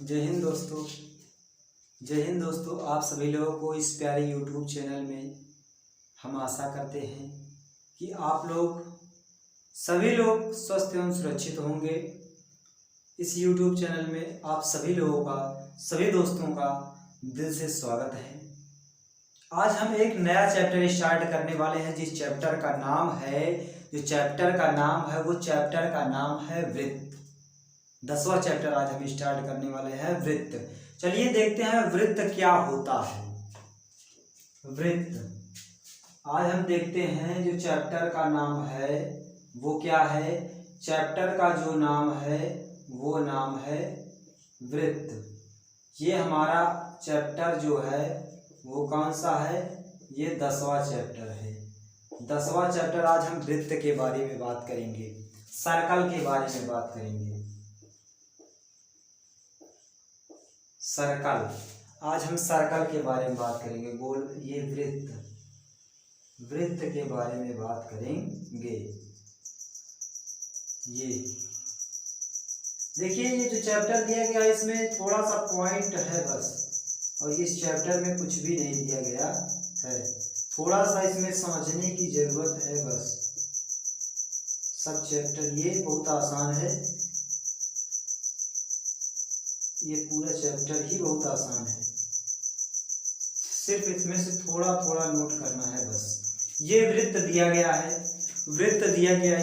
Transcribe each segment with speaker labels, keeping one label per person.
Speaker 1: जय हिंद दोस्तों। जय हिंद दोस्तों, आप सभी लोगों को इस प्यारे YouTube चैनल में हम आशा करते हैं कि आप लोग सभी लोग स्वस्थ एवं सुरक्षित होंगे। इस YouTube चैनल में आप सभी लोगों का, सभी दोस्तों का दिल से स्वागत है। आज हम एक नया चैप्टर स्टार्ट करने वाले हैं, जिस चैप्टर का नाम है, वो चैप्टर का नाम है वृत्त। 10वां चैप्टर आज हम स्टार्ट करने वाले हैं, वृत्त। चलिए देखते हैं वृत्त क्या होता है। वृत्त आज हम देखते हैं, जो चैप्टर का नाम है वो क्या है। चैप्टर का जो नाम है वो नाम है वृत्त। ये हमारा चैप्टर जो है वो कौन सा है, ये 10वां चैप्टर है। 10वां चैप्टर आज हम वृत्त के बारे में बात करेंगे, सर्कल के बारे में बात करेंगे। सर्कल, आज हम सर्कल के बारे में बात करेंगे। गोल, ये वृत्त के बारे में बात करेंगे। ये देखिए, ये जो चैप्टर दिया गया है इसमें थोड़ा सा पॉइंट है बस, और इस चैप्टर में कुछ भी नहीं दिया गया है। थोड़ा सा इसमें समझने की जरूरत है बस। सब चैप्टर ये बहुत आसान है, ये पूरा चैप्टर ही बहुत आसान है, सिर्फ इसमें से थोड़ा थोड़ा नोट करना है बस। ये वृत्त दिया गया है,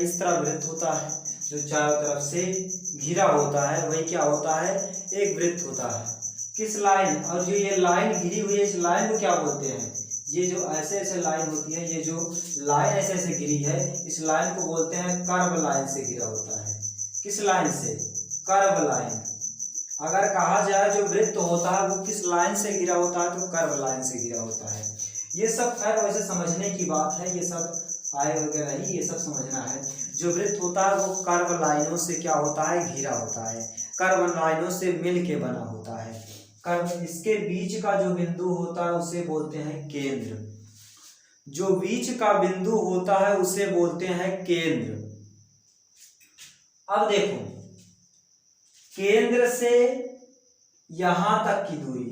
Speaker 1: इस तरह वृत्त होता है जो चारों तरफ से घिरा होता है, वही क्या होता है, एक वृत्त होता है। किस लाइन, और जो ये लाइन घिरी हुई है, इस लाइन को क्या बोलते हैं, ये जो ऐसे ऐसे लाइन होती है, ये जो लाइन ऐसे ऐसे घिरी है, इस लाइन को बोलते हैं कर्व लाइन से घिरा होता है। किस लाइन से, कर्व लाइन। अगर कहा जाए जो वृत्त होता है वो किस लाइन से घिरा होता है, तो कर्व लाइन से घिरा होता है। ये सब खैर वैसे समझने की बात है, ये सब आय वगैरह ही ये सब समझना है। जो वृत्त होता है वो कर्व लाइनों से क्या होता है, घिरा होता है, कर्व लाइनों से मिल के बना होता है। कर्व, इसके बीच का जो बिंदु होता है उसे बोलते हैं केंद्र। जो बीच का बिंदु होता है उसे बोलते हैं केंद्र। अब देखो, केंद्र से यहां तक की दूरी,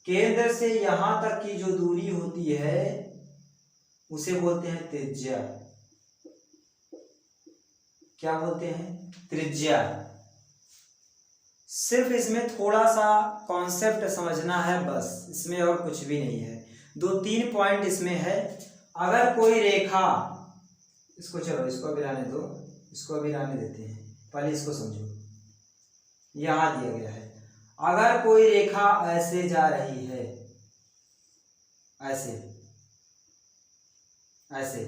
Speaker 1: केंद्र से यहां तक की जो दूरी होती है उसे बोलते हैं त्रिज्या। क्या बोलते हैं, त्रिज्या। सिर्फ इसमें थोड़ा सा कॉन्सेप्ट समझना है बस, इसमें और कुछ भी नहीं है। 2-3 पॉइंट इसमें है। अगर कोई रेखा, इसको चलो इसको अभी रहने दो, इसको अभी रहने देते हैं, पहले इसको समझो। यहां दिया गया है, अगर कोई रेखा ऐसे जा रही है, ऐसे ऐसे,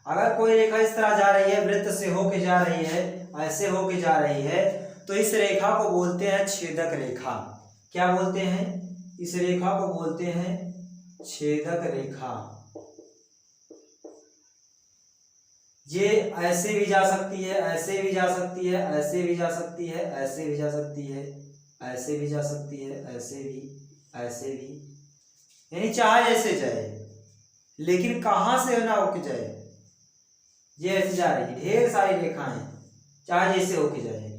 Speaker 1: अगर कोई रेखा इस तरह जा रही है, वृत्त से होके जा रही है, ऐसे होके जा रही है, तो इस रेखा को बोलते हैं छेदक रेखा। क्या बोलते हैं, इस रेखा को बोलते हैं छेदक रेखा। ये ऐसे भी जा सकती है, ऐसे भी जा सकती है, ऐसे भी जा सकती है, ऐसे भी जा सकती है, ऐसे भी जा सकती है, ऐसे भी, ऐसे भी, यानी चाहे ऐसे जाए, लेकिन कहां से ना होके जाए, ये ऐसे जा रही है। ढेर सारी रेखाएं चाहे जैसे होके जाए।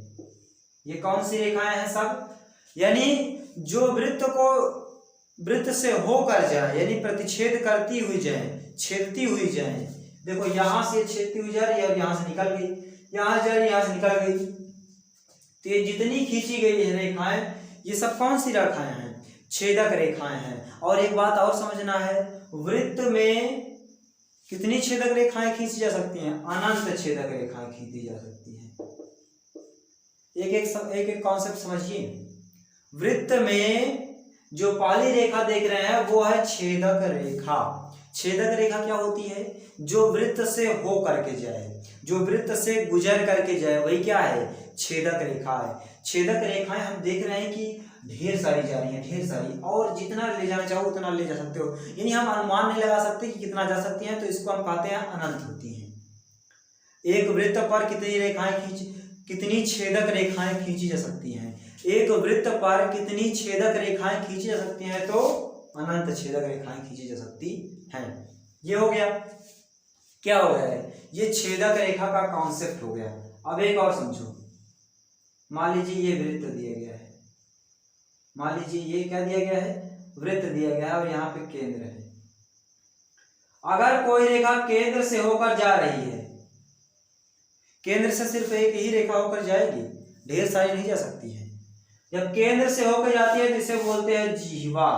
Speaker 1: ये कौन सी रेखाएं हैं सब, यानी जो वृत्त से होकर जाए, यानी प्रतिच्छेद करती हुई जाए, छेदती हुई जाए। देखो यहां से छेदती हुई जा रही है और यहां से निकल गई, यहां जा रही, यहां से निकल गई। तो ये जितनी खींची गई है रेखाएं, ये सब कौन सी रेखाएं हैं, छेदक रेखाएं हैं। और एक बात और समझना है, वृत्त में कितनी छेदक रेखाएं खींची जा सकती हैं, अनंत छेदक रेखाएं खींची जा सकती हैं। एक एक कॉन्सेप्ट समझिए। वृत्त में जो पहली रेखा देख रहे हैं वो है छेदक रेखा। छेदक रेखा क्या होती है, जो वृत्त से हो करके जाए, जो वृत्त से गुजर करके जाए, वही क्या है, छेदक रेखा है। छेदक रेखाएं हम देख रहे हैं कि ढेर सारी जा रही हैं, ढेर सारी, और जितना ले जाना चाहो उतना ले जा सकते हो, यानी हम अनुमान नहीं लगा सकते कि कितना जा सकती हैं, तो इसको हम कहते हैं अनंत होती हैं। एक वृत्त पर कितनी छेदक रेखाएं खींची जा सकती हैं, एक वृत्त पर कितनी छेदक रेखाएं खींची जा सकती हैं, तो अनंत छेदक रेखाएं खींची जा सकती हैं। ये हो गया, क्या हो गया है, ये छेदक रेखा का कॉन्सेप्ट हो गया। अब एक और समझो, मान लीजिए ये वृत्त दिया गया है, मान लीजिए ये क्या दिया गया है, वृत्त दिया गया है और यहाँ पे केंद्र है। अगर कोई रेखा केंद्र से होकर जा रही है, केंद्र से सिर्फ एक ही रेखा होकर जाएगी, ढेर सारी नहीं जा सकती है। जब केंद्र से होकर जाती है जिसे बोलते हैं जीवा,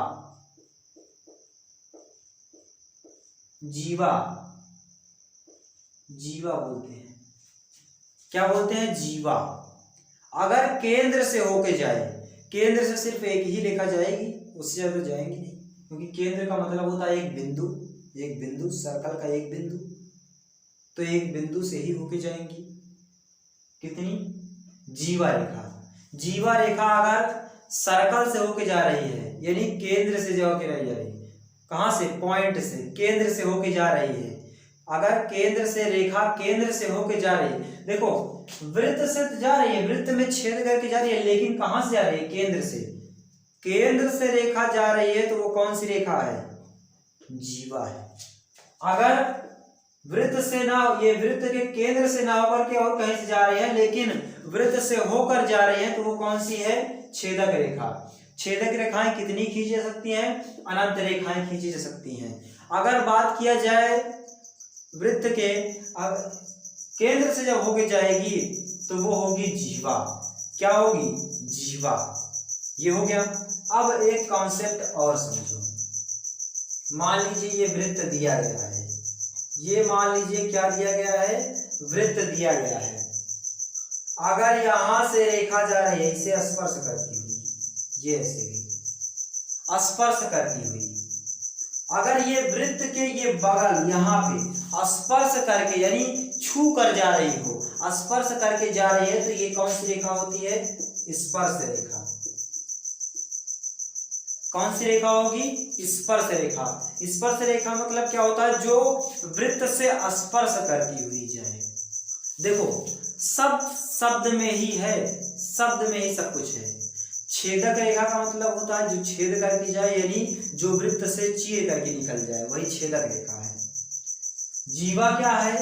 Speaker 1: जीवा, जीवा बोलते हैं। क्या बोलते हैं? जीवा। अगर केंद्र से होकर जाए, केंद्र से सिर्फ एक ही रेखा जाएगी, उससे ज्यादा जाएंगी नहीं, क्योंकि केंद्र का मतलब होता है एक बिंदु, एक बिंदु, सर्कल का एक बिंदु, तो एक बिंदु से ही होके जाएंगी। कितनी? जीवा रेखा। जीवा रेखा अगर सर्कल से होके जा रही है, यानी केंद्र से होके जा रही है, कहां से? पॉइंट से, केंद्र से होके जा रही है। अगर केंद्र से रेखा केंद्र से होके जा रही है, देखो वृत्त से जा रही है, वृत्त में छेद करके जा रही है, लेकिन कहां से जा रही है? केंद्र से। केंद्र से रेखा जा रही है तो वो कौन सी रेखा है? जीवा है। अगर वृत्त से ना, ये वृत्त के केंद्र से ना होकर के और कहीं से जा रही है, लेकिन वृत्त से होकर जा रही है, तो वो कौन सी है? छेदक रेखा। छेदक रेखाएं कितनी खींची जा सकती हैं? अनंत रेखाएं खींची जा सकती हैं। अगर बात किया जाए वृत्त के केंद्र से जब होके जाएगी तो वो होगी जीवा। क्या होगी? जीवा। ये हो गया। अब एक कॉन्सेप्ट और समझो। मान लीजिए ये वृत्त दिया गया है, ये मान लीजिए क्या दिया गया है? वृत्त दिया गया है। अगर यहां से रेखा जा रही है, इसे स्पर्श करती हुई, ये ऐसे भी स्पर्श करती हुई, अगर ये वृत्त के ये बगल यहाँ पे स्पर्श करके, यानी छू कर जा रही हो, स्पर्श करके जा रही है, तो ये कौन सी रेखा होती है? स्पर्श रेखा। कौन सी रेखा होगी? स्पर्श रेखा। स्पर्श रेखा मतलब क्या होता है? जो वृत्त से स्पर्श करती हुई जाए। देखो सब शब्द में ही है, शब्द में ही सब कुछ है। छेदक रेखा का मतलब होता है जो छेद करके जाए, यानी जो वृत्त से चीर करके निकल जाए, वही छेदक रेखा है। जीवा क्या है?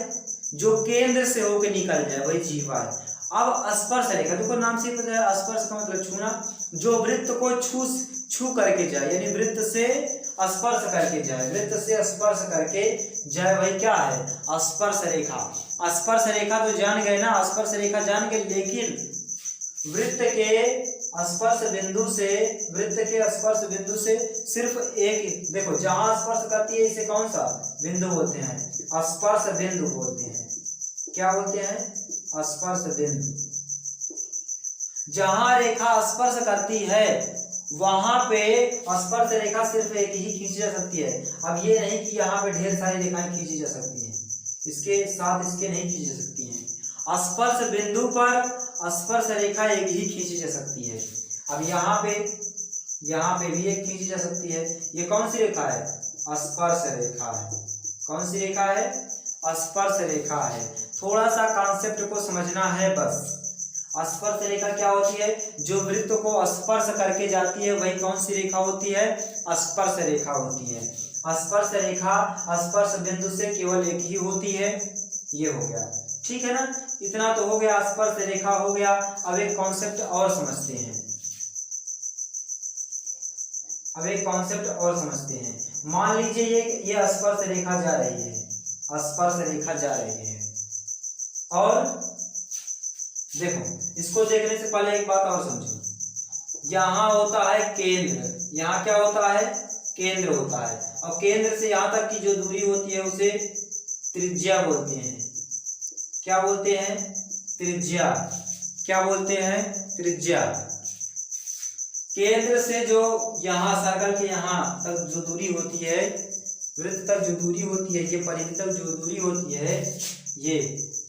Speaker 1: जो केंद्र से होकर निकल जाए, वही जीवा है। अब स्पर्श रेखा, देखो नाम से पता है, स्पर्श का मतलब छूना, जो वृत्त को छू करके जाए, यानी वृत्त से स्पर्श करके जाए, वृत्त से स्पर्श करके जाए, वही क्या है? स्पर्श रेखा। स्पर्श रेखा तो जान गए ना, स्पर्श रेखा जान गए, लेकिन वृत्त के स्पर्श बिंदु से, वृत्त के स्पर्श बिंदु से सिर्फ एक, देखो जहां स्पर्श करती है इसे कौन सा बिंदु बोलते हैं? स्पर्श बिंदु बोलते हैं। क्या बोलते हैं? स्पर्श बिंदु। जहां रेखा स्पर्श करती है वहां पे स्पर्श रेखा सिर्फ एक ही खींची जा सकती है। अब ये नहीं कि यहाँ पे ढेर सारी रेखाएं खींची जा सकती हैं, इसके साथ इसके नहीं खींची जा सकती हैं। स्पर्श बिंदु पर स्पर्श रेखा एक ही खींची जा सकती है। अब यहाँ पे भी एक खींची जा सकती है। ये कौन सी रेखा है? स्पर्श रेखा है। कौन सी रेखा है? स्पर्श रेखा है। थोड़ा सा कॉन्सेप्ट को समझना है बस। स्पर्श रेखा क्या होती है? जो वृत्त को स्पर्श करके जाती है, वही कौन सी रेखा होती है? स्पर्श रेखा होती है। स्पर्श रेखा स्पर्श बिंदु से केवल एक ही होती है। ये हो गया, ठीक है ना? इतना तो हो गया, स्पर्श रेखा हो गया। अब एक कॉन्सेप्ट और समझते हैं। मान लीजिए ये स्पर्श रेखा जा रही है, स्पर्श रेखा जा रही है, और देखो इसको देखने से पहले एक बात और समझो। यहाँ होता है केंद्र, यहाँ क्या होता है? केंद्र होता है, और केंद्र से यहाँ तक की जो दूरी होती है उसे त्रिज्या बोलते हैं। क्या बोलते हैं? त्रिज्या। क्या बोलते हैं? त्रिज्या। केंद्र से जो यहाँ सर्कल के यहाँ तक जो दूरी होती है, वृत्त तक जो दूरी होती है, ये परिधि तक जो दूरी होती है, ये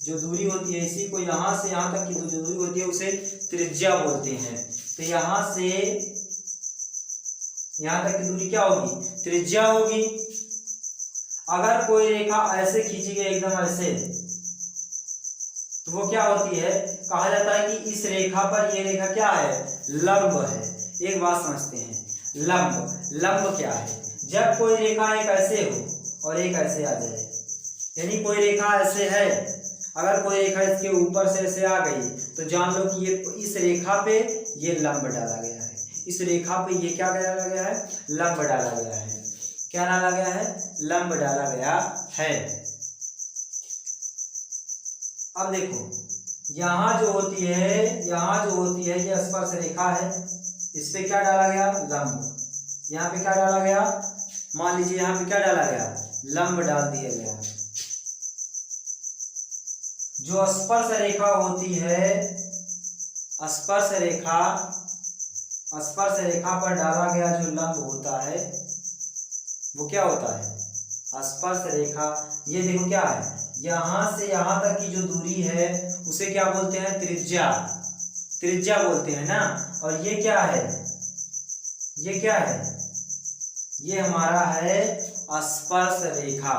Speaker 1: जो दूरी होती है, इसी को यहाँ से यहाँ तक की जो दूरी होती है उसे त्रिज्या बोलते हैं। तो यहाँ से यहाँ तक की दूरी क्या होगी? त्रिज्या होगी। अगर कोई रेखा ऐसे खींची गई, एकदम ऐसे, तो वो क्या होती है? कहा जाता है कि इस रेखा पर, ये रेखा क्या है? लंब है। एक बात समझते हैं, लंब क्या है? जब कोई रेखा एक ऐसे हो और एक ऐसे आ जाए, यानी कोई रेखा ऐसे है, अगर कोई रेखा इसके ऊपर से ऐसे आ गई, तो जान लो कि ये इस रेखा पे ये लंब डाला गया है। इस रेखा पे ये क्या डाला गया है, लंब डाला गया है। क्या डाला गया है, लंब डाला गया है। अब देखो यहाँ जो होती है, यहाँ जो होती है ये स्पर्श रेखा है, इस पे क्या डाला गया, लंब। यहाँ पे क्या डाला गया, मान लीजिए यहाँ पे क्या डाला गया, लंब डाल दिया गया। जो स्पर्श रेखा होती है, स्पर्श रेखा पर डाला गया जो लंब होता है वो क्या होता है, स्पर्श रेखा। ये देखो क्या है, यहां से यहां तक की जो दूरी है उसे क्या बोलते हैं, त्रिज्या, त्रिज्या बोलते हैं ना। और ये क्या है, ये क्या है, ये हमारा है स्पर्श रेखा।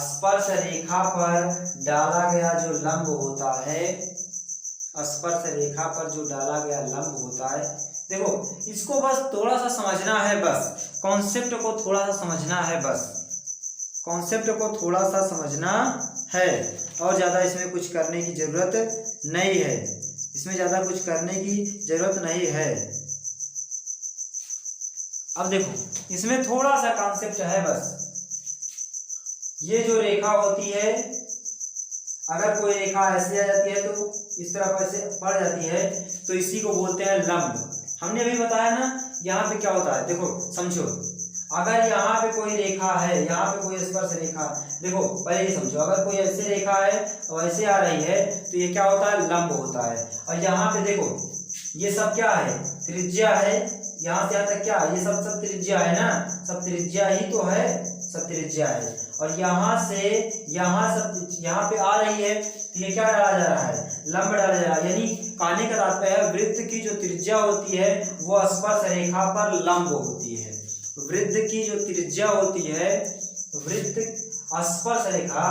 Speaker 1: स्पर्श रेखा पर डाला गया जो लंब होता है, स्पर्श रेखा पर जो डाला गया लंब होता है, देखो इसको बस थोड़ा सा समझना है, बस कॉन्सेप्ट को थोड़ा सा समझना है, बस कॉन्सेप्ट को थोड़ा सा समझना है, और ज़्यादा इसमें कुछ करने की ज़रूरत नहीं है, इसमें ज़्यादा कुछ करने की ज़रूरत नहीं है। अब देखो इसमें थोड़ा सा कॉन्सेप्ट है बस। ये जो रेखा होती है, अगर कोई रेखा ऐसे आ जाती है तो इस तरफ ऐसे पड़ जाती है तो इसी को बोलते हैं लंब। हमने अभी बताया ना यहाँ पे क्या होता है, देखो समझो, अगर यहाँ पे कोई रेखा है, यहाँ पे कोई स्पर्श रेखा, देखो पहले ये समझो, अगर कोई ऐसे रेखा है और ऐसे आ रही है तो ये क्या होता है, लंब होता है। और यहाँ पे देखो ये सब क्या है, त्रिज्या है, यहाँ से यहाँ तक क्या है, ये सब त्रिज्या है ना, सब त्रिज्या ही तो है, सब त्रिज्या है। और यहाँ से यहाँ पे आ रही है तो ये क्या डाला जा रहा है, लंब डाला जा रहा है। यानी कहने का तात्पर्य है वृत्त की जो त्रिज्या होती है वो स्पर्श रेखा पर लंब होती है। वृत्त की जो त्रिज्या होती है, वृत्त स्पर्श रेखा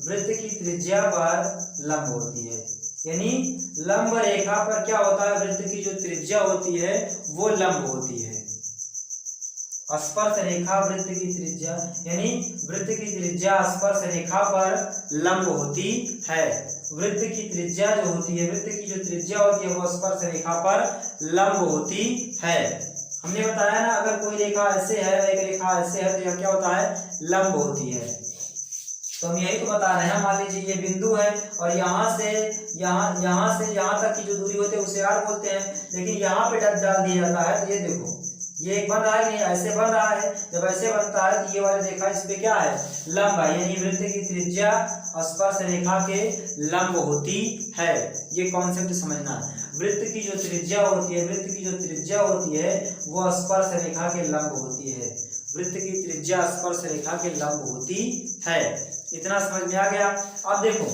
Speaker 1: वृत्त की त्रिज्या पर लंब होती है। यानी लंब रेखा पर क्या होता है, वृत्त की जो त्रिज्या होती है वो लंब होती है। स्पर्श रेखा वृत्त की त्रिज्या, यानी वृत्त की त्रिज्या स्पर्श रेखा पर लंब होती है। वृत्त की त्रिज्या जो होती है, वृत्त की जो त्रिज्या होती है वो स्पर्श रेखा पर लंब होती है। हमने बताया ना अगर कोई रेखा ऐसे है, एक रेखा ऐसे है तो यह क्या होता है, लंब होती है। तो हम यही तो बता रहे हैं। मान लीजिए ये बिंदु है और यहाँ से यहाँ तक की जो दूरी होती है उसे आर बोलते हैं, लेकिन यहाँ पे डाल दिया जाता है तो ये देखो ये एक बन रहा है, नहीं ऐसे बन रहा है। जब ऐसे बनता है तो ये वाली रेखा इस पे क्या है, लंब है। यानी वृत्त की त्रिज्या स्पर्श रेखा के लंब होती है। ये कॉन्सेप्ट समझना है। वृत्त की जो त्रिज्या होती है, वृत्त की जो त्रिज्या होती है वो स्पर्श रेखा के लंब होती है। वृत्त की त्रिज्या स्पर्श रेखा के लंब होती है। इतना समझ में आ गया। अब देखो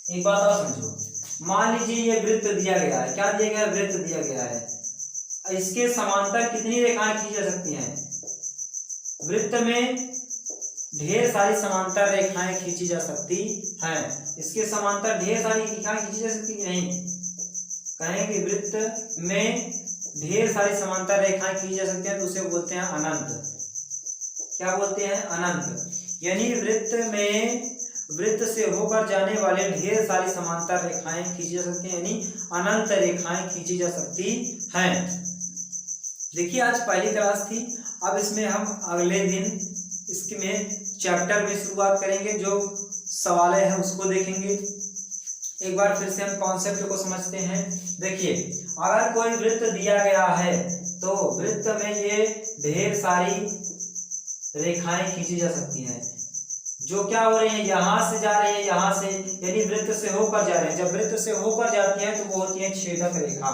Speaker 1: एक बात और समझो। मान लीजिए ये वृत्त दिया गया है, क्या दिया गया है, वृत्त दिया गया है। इसके समांतर कितनी रेखाएं खींची जा सकती हैं, वृत्त में ढेर सारी समांतर रेखाएं खींची जा सकती हैं। इसके समांतर ढेर सारी रेखाएं खींची जा सकती नहीं, कहेंगे वृत्त में ढेर सारी समांतर रेखाएं खींची जा सकती हैं तो उसे बोलते हैं अनंत। क्या बोलते हैं, अनंत। यानी वृत्त से होकर जाने वाले ढेर सारी समांतर रेखाएं खींची जा सकती हैं, यानी अनंत रेखाएं खींची जा सकती हैं। देखिए आज पहली क्लास थी, अब इसमें हम अगले दिन इसमें चैप्टर में शुरुआत करेंगे, जो सवाल हैं उसको देखेंगे। एक बार फिर से हम कॉन्सेप्ट को समझते हैं। देखिए अगर कोई वृत्त दिया गया है तो वृत्त में ये ढेर सारी रेखाएं खींची जा सकती हैं, जो क्या हो रही है, यहाँ से जा रही है, यहाँ से, यानी वृत्त से होकर जा रहे हैं। जब वृत्त से होकर जाती है तो वो होती है छेदक रेखा।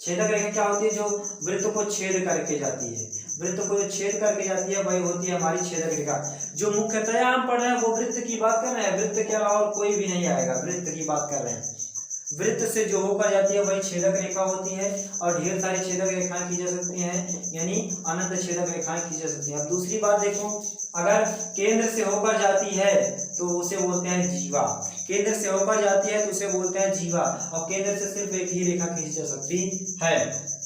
Speaker 1: छेदक रेखा क्या होती है, जो वृत्त को छेद करके जाती है। वृत्त को जो छेद करके जाती है वही होती है हमारी छेदक रेखा। जो मुख्यतया हम पढ़ रहे हैं वो वृत्त की बात कर रहे हैं, वृत्त के अलावा और कोई भी नहीं आएगा, वृत्त की बात कर रहे हैं। वृत्त से जो होकर जाती है वही छेदक रेखा होती है, और ढेर सारी छेदक रेखाएं खींची जा सकती हैं, यानी अनंत छेदक रेखाएं खींची जा सकती हैं। अब दूसरी बात देखो, अगर केंद्र से होकर जाती है तो उसे बोलते हैं जीवा। केंद्र से होकर जाती है तो उसे बोलते हैं जीवा, और केंद्र से सिर्फ एक ही रेखा खींची जा सकती है।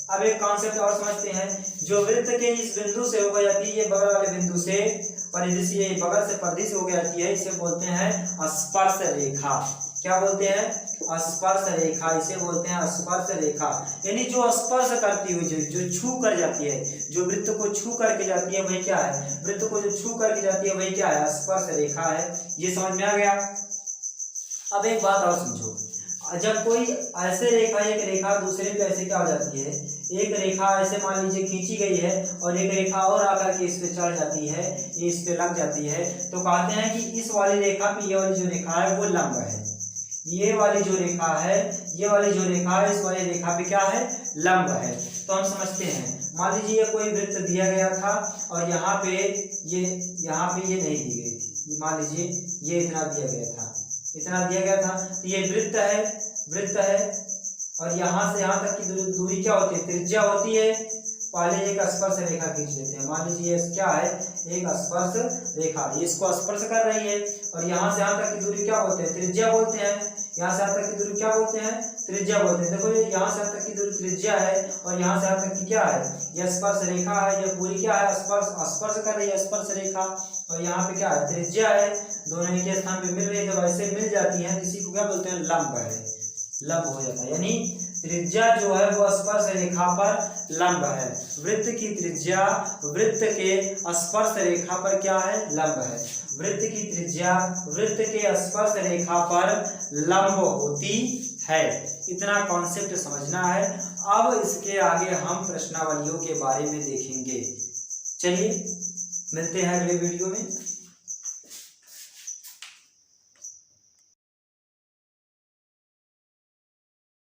Speaker 1: अब एक कॉन्सेप्ट और समझते हैं। जो वृत्त के इस बिंदु से होकर जाती है, ये बगल वाले बिंदु से परिधि, बगल से परिधि से होकर जाती है, इसे बोलते हैं स्पर्श रेखा। क्या बोलते हैं? स्पर्श रेखा, इसे बोलते हैं स्पर्श रेखा। यानी जो स्पर्श करती हुई, जो छू कर जाती है, जो वृत्त को छू करके जाती है वही क्या है? वृत्त को जो छू करके जाती है वही क्या है? स्पर्श रेखा है। ये समझ में आ गया। अब एक बात और समझो, जब कोई ऐसे रेखा, एक रेखा दूसरे पे ऐसे क्या हो जाती है, एक रेखा ऐसे मान लीजिए खींची गई है और एक रेखा और आकर के इस पे चढ़ जाती है, ये इस पे लग जाती है, तो कहते हैं कि इस वाली रेखा पे ये वाली जो रेखा है वो लंब है। ये वाली जो रेखा है, ये वाली जो रेखा है, इस वाली रेखा पे क्या है? लंब है। तो हम समझते हैं, मान लीजिए कोई वृत्त दिया गया था और यहाँ पे ये नहीं दी गई थी, मान लीजिए ये इतना दिया गया था, इतना दिया गया था, तो ये वृत्त है और यहाँ से यहाँ तक की दूरी क्या होती है? त्रिज्या होती है। पहले एक स्पर्श रेखा खींच लेते हैं, मान लीजिए क्या है? एक स्पर्श रेखा, ये इसको स्पर्श कर रही है और यहाँ से यहाँ तक की दूरी क्या बोलते हैं? त्रिज्या बोलते हैं। यहाँ से यहाँ तक की दूरी क्या बोलते हैं? त्रिज्या बोलते हैं। देखो ये यहाँ से यहाँ तक की दूरी त्रिज्या है और यहाँ से यहाँ तक की क्या है? यह स्पर्श रेखा है। यह पूरी क्या है? स्पर्श कर रही है, स्पर्श रेखा। और यहाँ पे क्या है? त्रिज्या है। दोनों एक स्थान पे मिल रही है, जब ऐसे मिल जाती है इसी को क्या बोलते हैं? लंब है, लंब हो जाता है। यानी त्रिज्या जो है वो स्पर्श रेखा पर लंब है। वृत्त की त्रिज्या वृत्त के स्पर्श रेखा पर क्या है? लंब है। वृत्त की त्रिज्या वृत्त के स्पर्श रेखा पर लंब होती है। इतना कॉन्सेप्ट समझना है। अब इसके आगे हम प्रश्नावलियों के बारे में देखेंगे। चलिए मिलते हैं अगले वीडियो में।